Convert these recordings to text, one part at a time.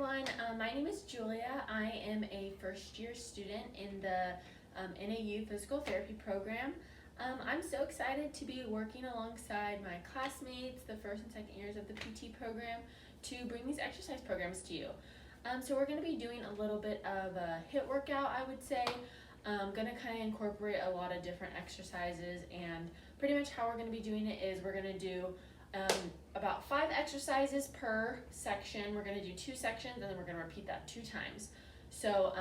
everyone. My name is Julia. I am a first-year student in the NAU Physical Therapy program. I'm so excited to be working alongside my classmates, the first and second years of the PT program, to bring these exercise programs to you. So we're going to be doing a little bit of a HIIT workout, I would say. Going to kind of incorporate a lot of different exercises, and pretty much how we're going to be doing it is we're going to do about 5 exercises per section. We're going to do 2 sections, and then we're going to repeat that 2 times. So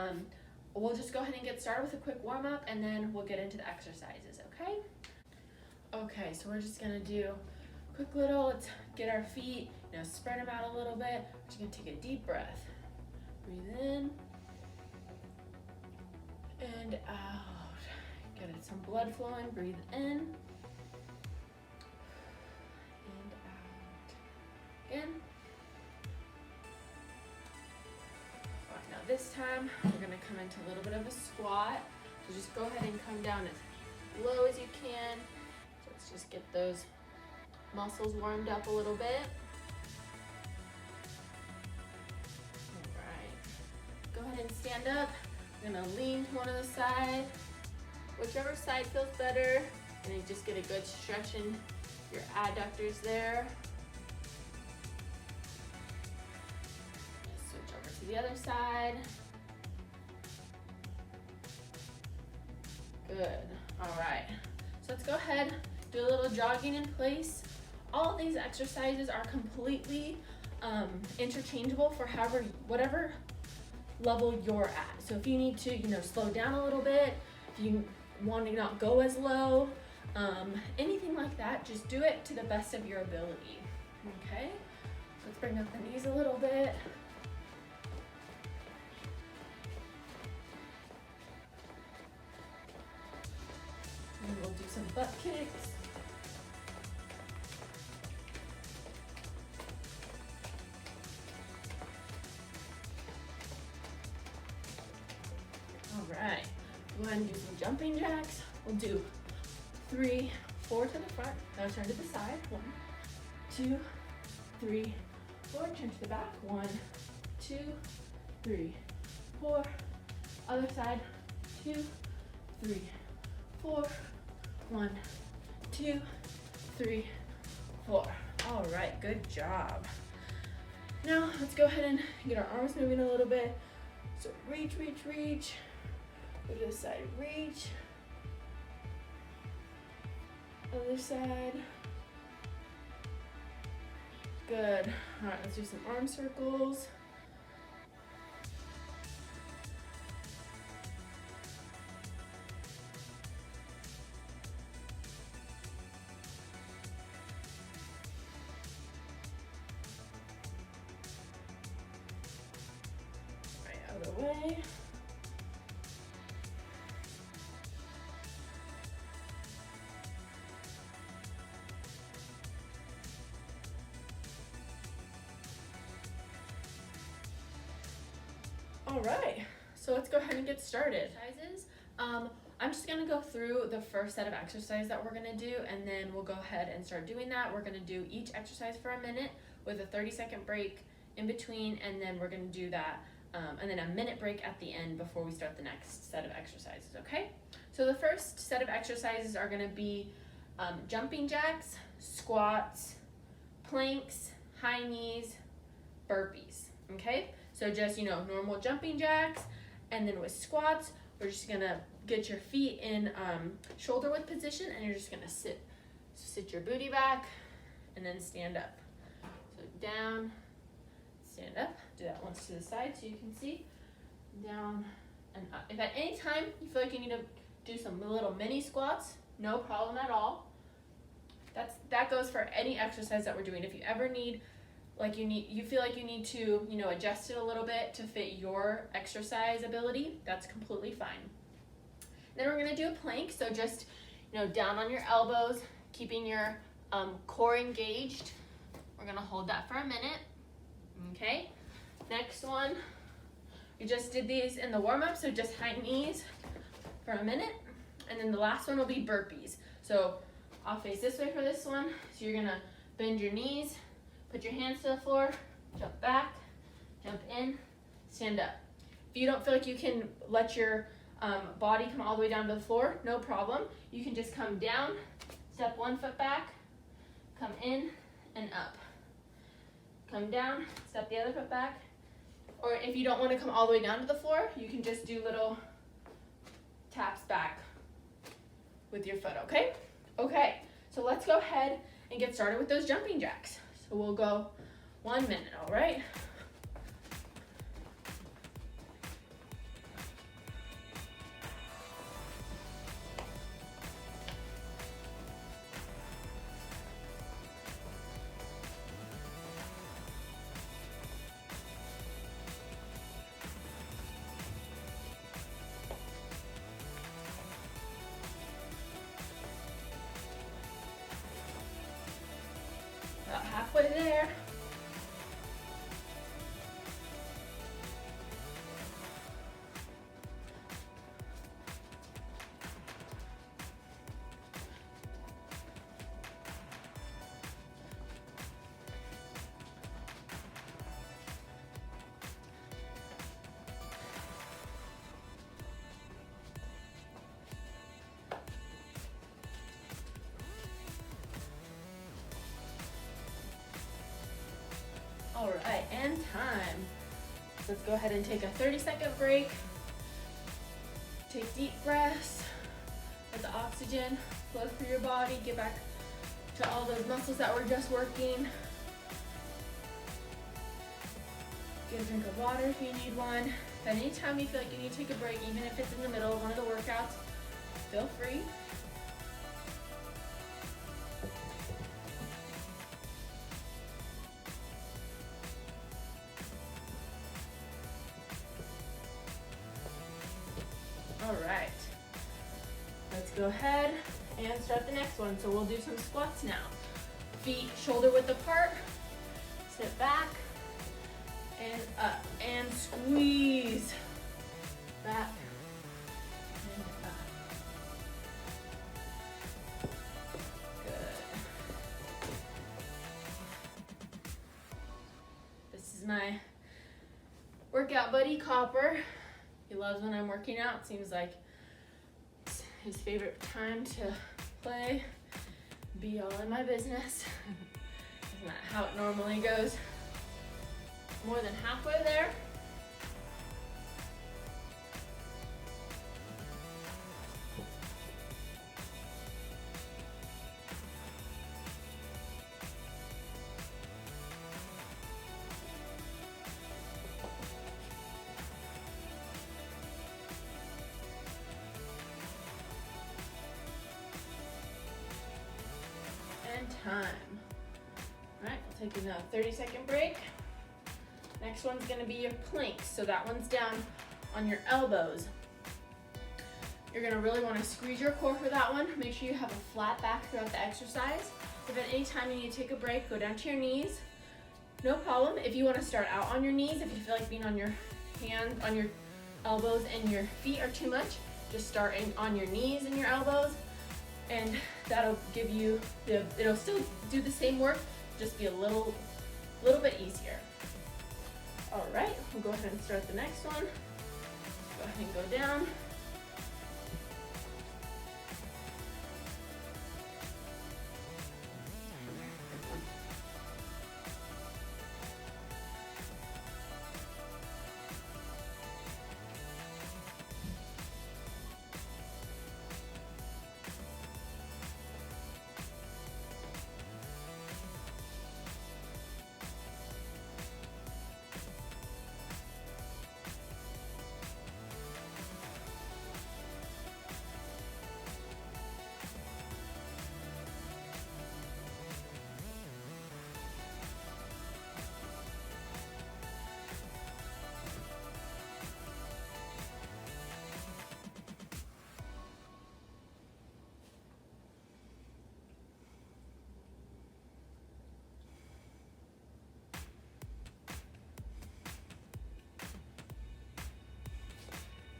we'll just go ahead and get started with a quick warm-up, and then we'll get into the exercises, okay? Okay, so we're just going to do a quick little, let's get our feet, spread them out a little bit. We're just going to take a deep breath. Breathe in and out. Get some blood flowing. Breathe in. In. All right, now this time we're going to come into a little bit of a squat. So just go ahead and come down as low as you can. So let's just get those muscles warmed up a little bit. All right. Go ahead and stand up. You're going to lean to one of the sides. Whichever side feels better. And then just get a good stretch in your adductors there. The other side. Good. All right. So let's go ahead, do a little jogging in place. All of these exercises are completely interchangeable for whatever level you're at. So if you need to, slow down a little bit, if you want to not go as low, anything like that, just do it to the best of your ability. Okay. So let's bring up the knees a little bit. And we'll do some butt kicks. All right, go ahead and do some jumping jacks. We'll do 3, 4 to the front. Now turn to the side. 1, 2, 3, 4. Turn to the back. 1, 2, 3, 4. Other side. 2, 3, 4. 1, 2, 3, 4. All right, good job. Now let's go ahead and get our arms moving a little bit. So reach, reach, reach. Go to the side, reach. Other side. Good. All right, let's do some arm circles. Other way. All right, so let's go ahead and get started. Exercises. I'm just gonna go through the first set of exercises that we're gonna do, and then we'll go ahead and start doing that. We're gonna do each exercise for a minute with a 30-second break in between, and then we're gonna do that and then a minute break at the end before we start the next set of exercises, okay? So the first set of exercises are gonna be jumping jacks, squats, planks, high knees, burpees, okay? So just, normal jumping jacks, and then with squats, we're just gonna get your feet in shoulder width position, and you're just gonna sit your booty back, and then stand up. So down, stand up, do that once to the side so you can see, down and up. If at any time you feel like you need to do some little mini squats, no problem at all. That goes for any exercise that we're doing. If you ever need, you feel like you need to, adjust it a little bit to fit your exercise ability, that's completely fine. Then we're gonna do a plank, so just, down on your elbows, keeping your core engaged. We're gonna hold that for a minute. Okay, next one, we just did these in the warm-up, so just high knees for a minute, and then the last one will be burpees. So I'll face this way for this one, so you're gonna bend your knees, put your hands to the floor, jump back, jump in, stand up. If you don't feel like you can let your body come all the way down to the floor, no problem. You can just come down, step one foot back, come in and up. Come down, step the other foot back. Or if you don't want to come all the way down to the floor, you can just do little taps back with your foot, okay? Okay, so let's go ahead and get started with those jumping jacks. So we'll go 1 minute, all right? About halfway there. All right, and time. Let's go ahead and take a 30-second break. Take deep breaths. Let the oxygen flow through your body. Get back to all those muscles that were just working. Get a drink of water if you need one. At any time you feel like you need to take a break, even if it's in the middle of one of the workouts, feel free. All right, let's go ahead and start the next one. So we'll do some squats now. Feet shoulder width apart, sit back and up and squeeze. Back and up. Good. This is my workout buddy, Copper. He loves when I'm working out. Seems like it's his favorite time to play, be all in my business. Isn't that how it normally goes? More than halfway there. Time. All right, we'll take another 30-second break. Next one's gonna be your planks. So that one's down on your elbows. You're gonna really wanna squeeze your core for that one. Make sure you have a flat back throughout the exercise. If at any time you need to take a break, go down to your knees. No problem. If you wanna start out on your knees, if you feel like being on your hands, on your elbows and your feet are too much, just start on your knees and your elbows. And that'll give you it'll still do the same work, just be a little bit easier. All right, we'll go ahead and start the next one. Go ahead and go down.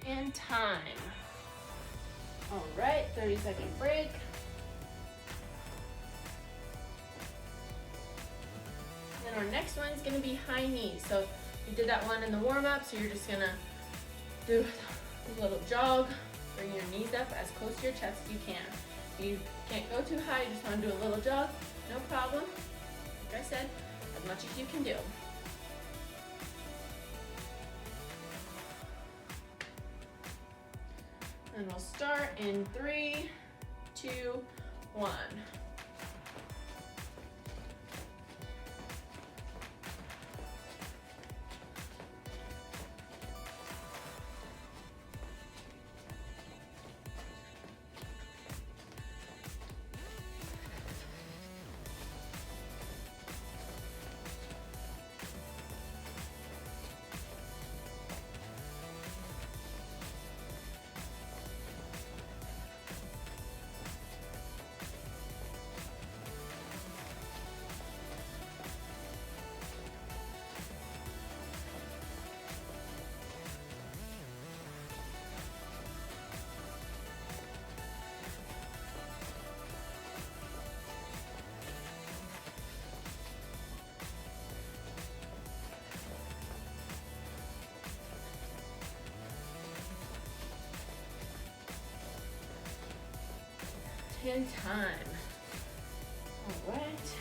And time. All right, 30-second break. And our next one is gonna be high knees. So You did that one in the warm-up, so you're just gonna do a little jog, bring your knees up as close to your chest as you can. If you can't go too high, you just wanna do a little jog, no problem. Like I said, as much as you can do. And we'll start in 3, 2, 1. In time. All right.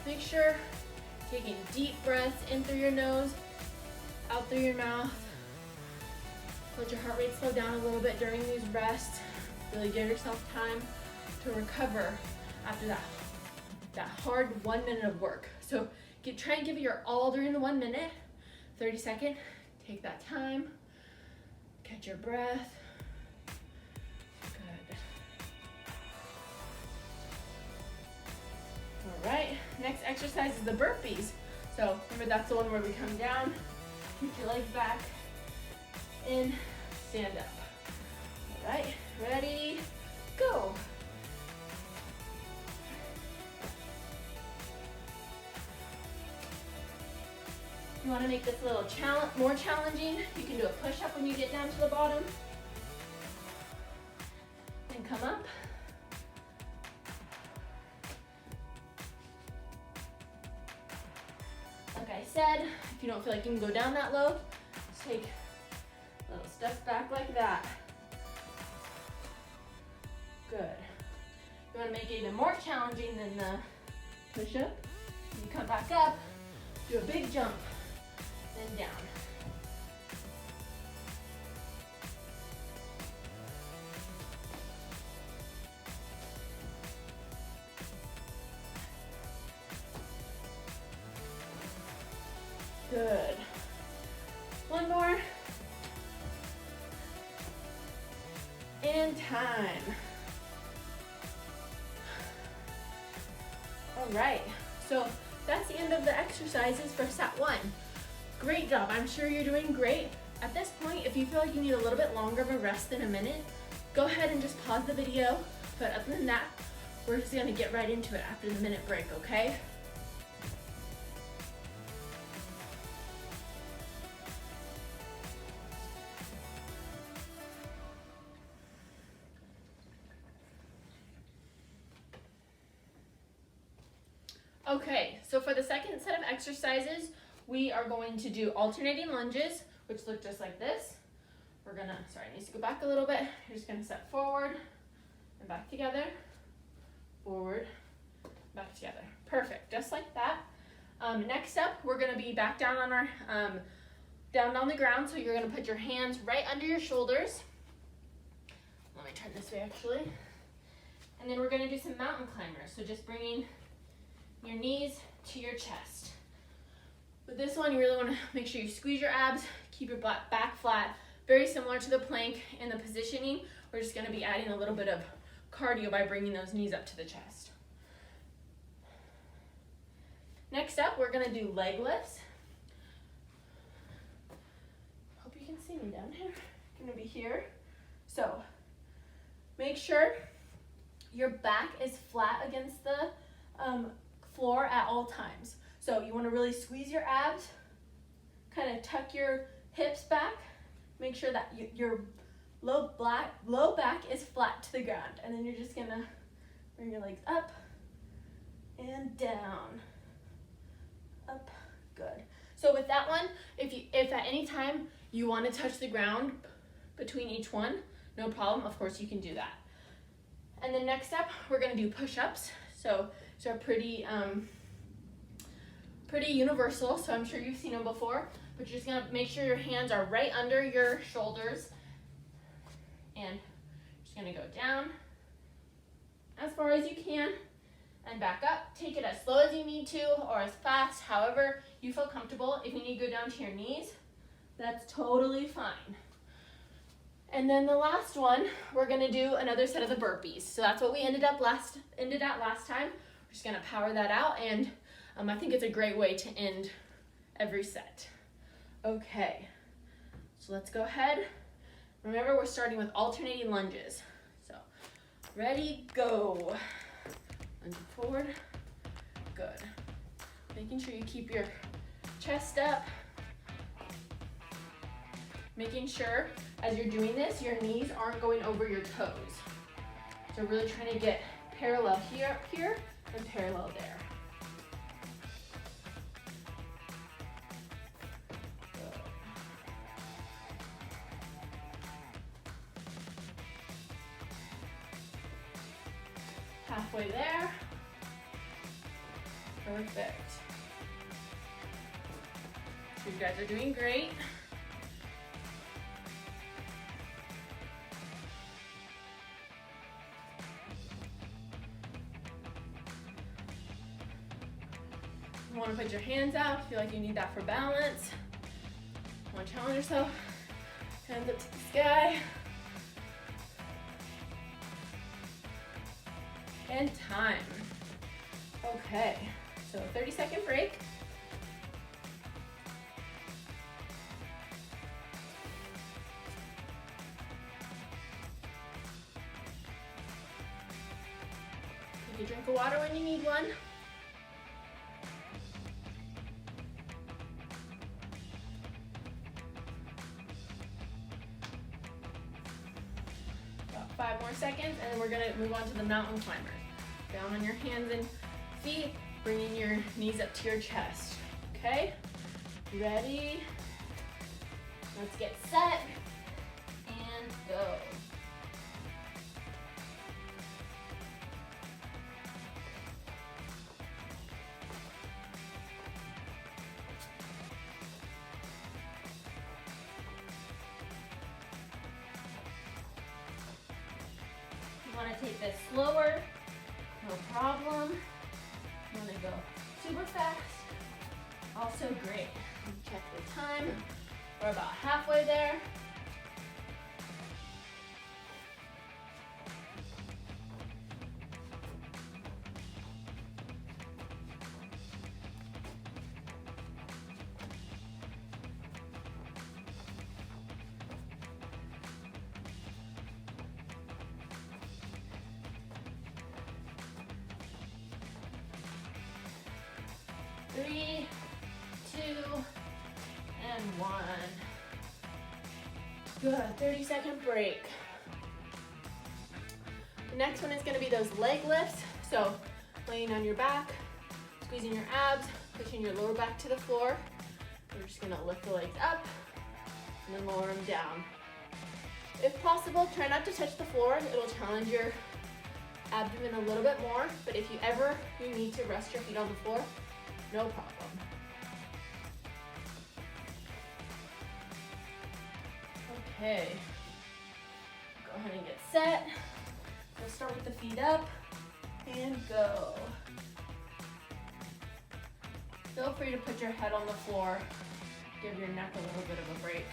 Make sure taking deep breaths in through your nose, out through your mouth. Let your heart rate slow down a little bit during these rests. Really give yourself time to recover after that hard 1 minute of work. So try and give it your all during the 1 minute. 30 second. Take that time. Catch your breath. All right, next exercise is the burpees. So remember, that's the one where we come down, keep your legs back, in, stand up. All right, ready, go. You want to make this a little more challenging, you can do a push-up when you get down to the bottom. And come up. Like I said, if you don't feel like you can go down that low, just take little steps back like that. Good. You want to make it even more challenging than the push-up. You come back up, do a big jump, then down. Good. One more. And time. All right, so that's the end of the exercises for set 1. Great job, I'm sure you're doing great. At this point, if you feel like you need a little bit longer of a rest than a minute, go ahead and just pause the video. But other than that, we're just gonna get right into it after the minute break, okay? Okay, so for the second set of exercises, we are going to do alternating lunges, which look just like this. We're gonna, sorry, it needs to go back a little bit. You're just gonna step forward and back together, forward, back together. Perfect, just like that. Next up, we're gonna be back down on our, down on the ground. So you're gonna put your hands right under your shoulders. Let me turn this way actually. And then we're gonna do some mountain climbers. So just bringing your knees to your chest. With this one, you really want to make sure you squeeze your abs, keep your back flat. Very similar to the plank in the positioning. We're just going to be adding a little bit of cardio by bringing those knees up to the chest. Next up, we're going to do leg lifts. Hope you can see me down here. I'm going to be here. So make sure your back is flat against the floor at all times. So you want to really squeeze your abs, kind of tuck your hips back, make sure that your low back is flat to the ground, and then you're just gonna bring your legs up and down, up, So with that one, if at any time you want to touch the ground between each one, no problem. Of course, you can do that. And then next up, we're going to do push-ups. So these are pretty universal, so I'm sure you've seen them before. But you're just going to make sure your hands are right under your shoulders. And just going to go down as far as you can and back up. Take it as slow as you need to or as fast, however you feel comfortable. If you need to go down to your knees, that's totally fine. And then the last one, we're gonna do another set of the burpees. So that's what we ended at last time. We're just gonna power that out, and I think it's a great way to end every set. Okay, so let's go ahead. Remember, we're starting with alternating lunges. So, ready, go. Lunge forward, good. Making sure you keep your chest up. Making sure as you're doing this, your knees aren't going over your toes. So really trying to get parallel here and parallel there. Good. Halfway there. Perfect. So you guys are doing great. You want to put your hands out, feel like you need that for balance. You want to challenge yourself, hands up to the sky. And time. Okay, so 30-second break. Take a drink of water when you need one. About 5 more seconds, and then we're gonna move on to the mountain climbers. Down on your hands and feet, bringing your knees up to your chest. Okay, ready? Let's get set and go. You want to take this slower, no problem. You want to go super fast, also great. Check the time, we're about halfway there. Three, 2, and 1. Good, 30-second break. The next one is gonna be those leg lifts. So laying on your back, squeezing your abs, pushing your lower back to the floor. We're just gonna lift the legs up and then lower them down. If possible, try not to touch the floor. It'll challenge your abdomen a little bit more, but if you need to rest your feet on the floor, no problem. Okay, go ahead and get set. We'll start with the feet up and go. Feel free to put your head on the floor. Give your neck a little bit of a break.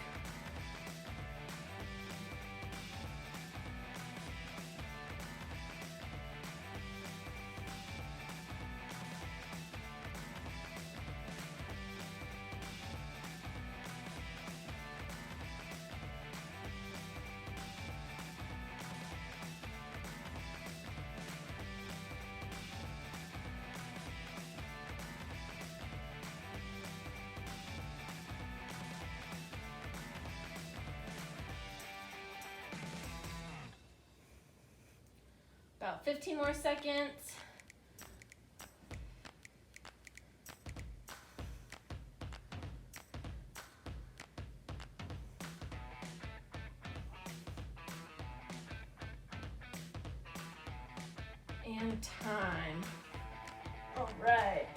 About 15 more seconds. And time. All right.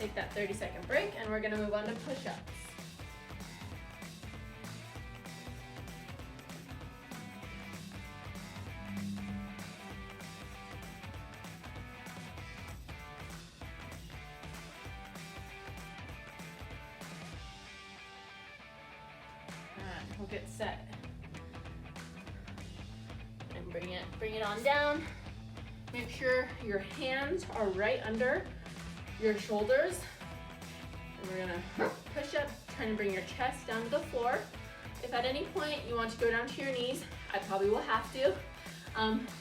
Take that 30-second break, and we're gonna move on to push-ups. We'll get set. And bring it on down. Make sure your hands are right under your shoulders. And we're gonna push up, trying to bring your chest down to the floor. If at any point you want to go down to your knees, I probably will have to.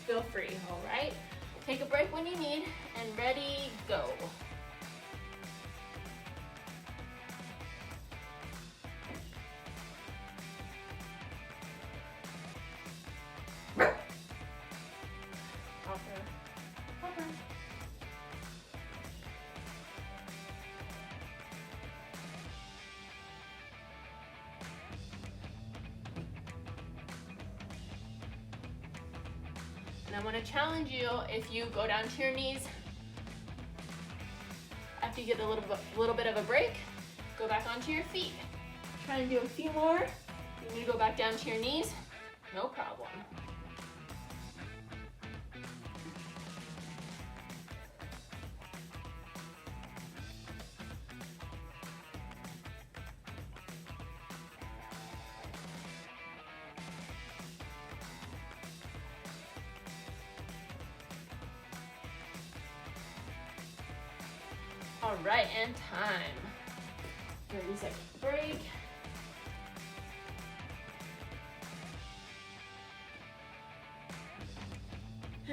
Feel free, all right? Take a break when you need, and ready, go. And I want to challenge you, if you go down to your knees, after you get a little bit of a break, go back onto your feet. Try and do a few more. You need to go back down to your knees, no problem. All right, and time. 30-second break.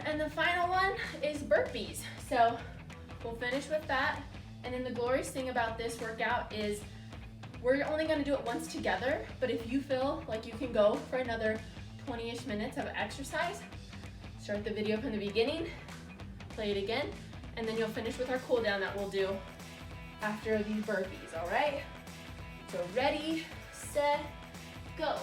And the final one is burpees. So we'll finish with that. And then the glorious thing about this workout is we're only gonna do it once together, but if you feel like you can go for another 20-ish minutes of exercise, start the video from the beginning, play it again, and then you'll finish with our cool down that we'll do after these burpees, all right? So ready, set, go.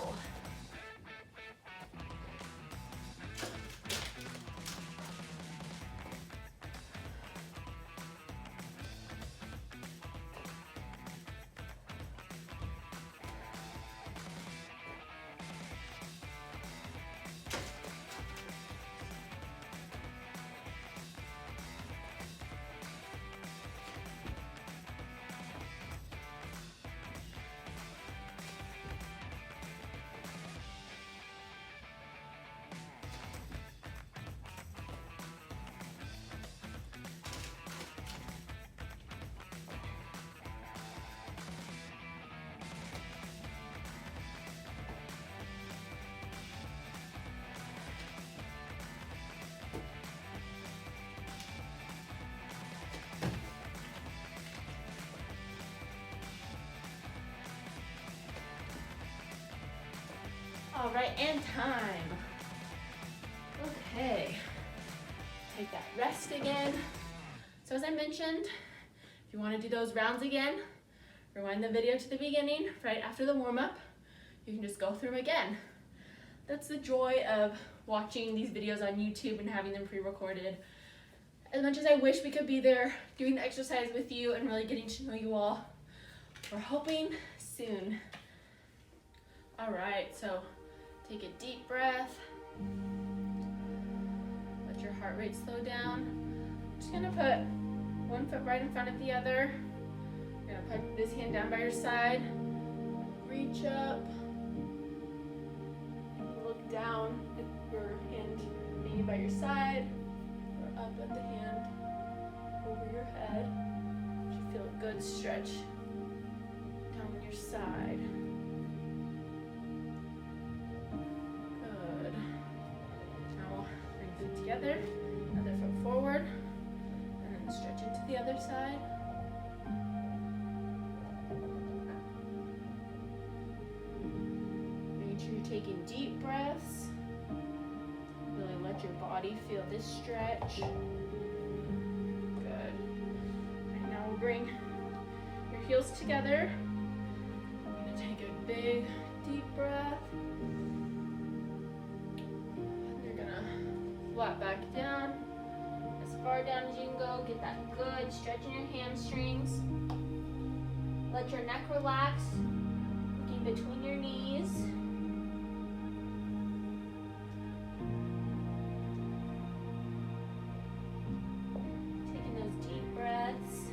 All right, and time. Okay, take that rest again. So as I mentioned, if you want to do those rounds again, rewind the video to the beginning, right after the warm-up. You can just go through them again. That's the joy of watching these videos on YouTube and having them pre-recorded. As much as I wish we could be there doing the exercise with you and really getting to know you all, we're hoping soon. All right, so take a deep breath. Let your heart rate slow down. I'm just gonna put one foot right in front of the other. You're gonna put this hand down by your side. Reach up. Look down at your hand maybe by your side, or up at the hand over your head. You should feel a good stretch down your side. Good. Now bring feet together, other foot forward, and then stretch into the other side. Making sure you're taking deep breaths. Really let your body feel this stretch. Good. And now we'll bring your heels together. big, deep breath. You're gonna flat back down, as far down as you can go. Get that good stretch in your hamstrings. Let your neck relax, looking between your knees. Taking those deep breaths.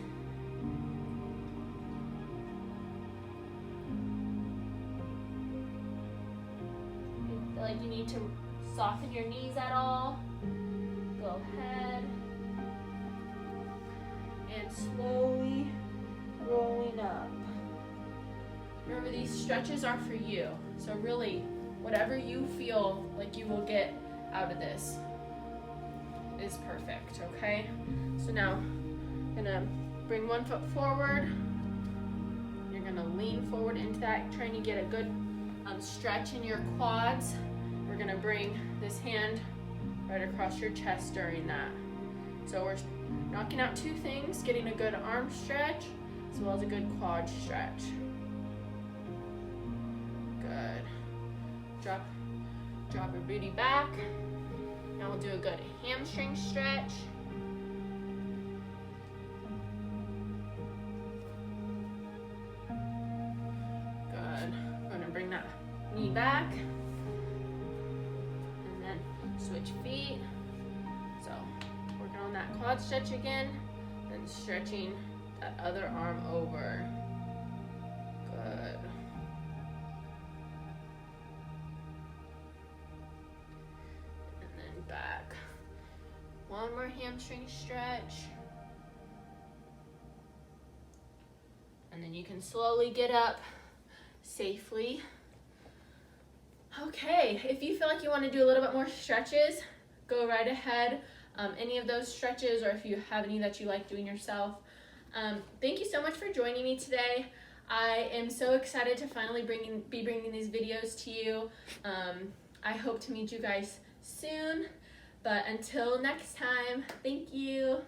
Feel like you need to soften your knees at all, go ahead and slowly rolling up. Remember, these stretches are for you, so really whatever you feel like you will get out of this is perfect, okay? So now I'm gonna bring one foot forward. You're gonna lean forward into that, trying to get a good stretch in your quads. We're gonna bring this hand right across your chest during that. So we're knocking out two things, getting a good arm stretch as well as a good quad stretch. Good. Drop your booty back. Now we'll do a good hamstring stretch. Good. We're gonna bring that knee back. Switch feet. So working on that quad stretch again, then stretching that other arm over. Good. And then back. One more hamstring stretch. And then you can slowly get up safely. Okay, if you feel like you want to do a little bit more stretches, go right ahead. Any of those stretches, or if you have any that you like doing yourself. Thank you so much for joining me today. I am so excited to finally be bringing these videos to you. I hope to meet you guys soon, but until next time, thank you.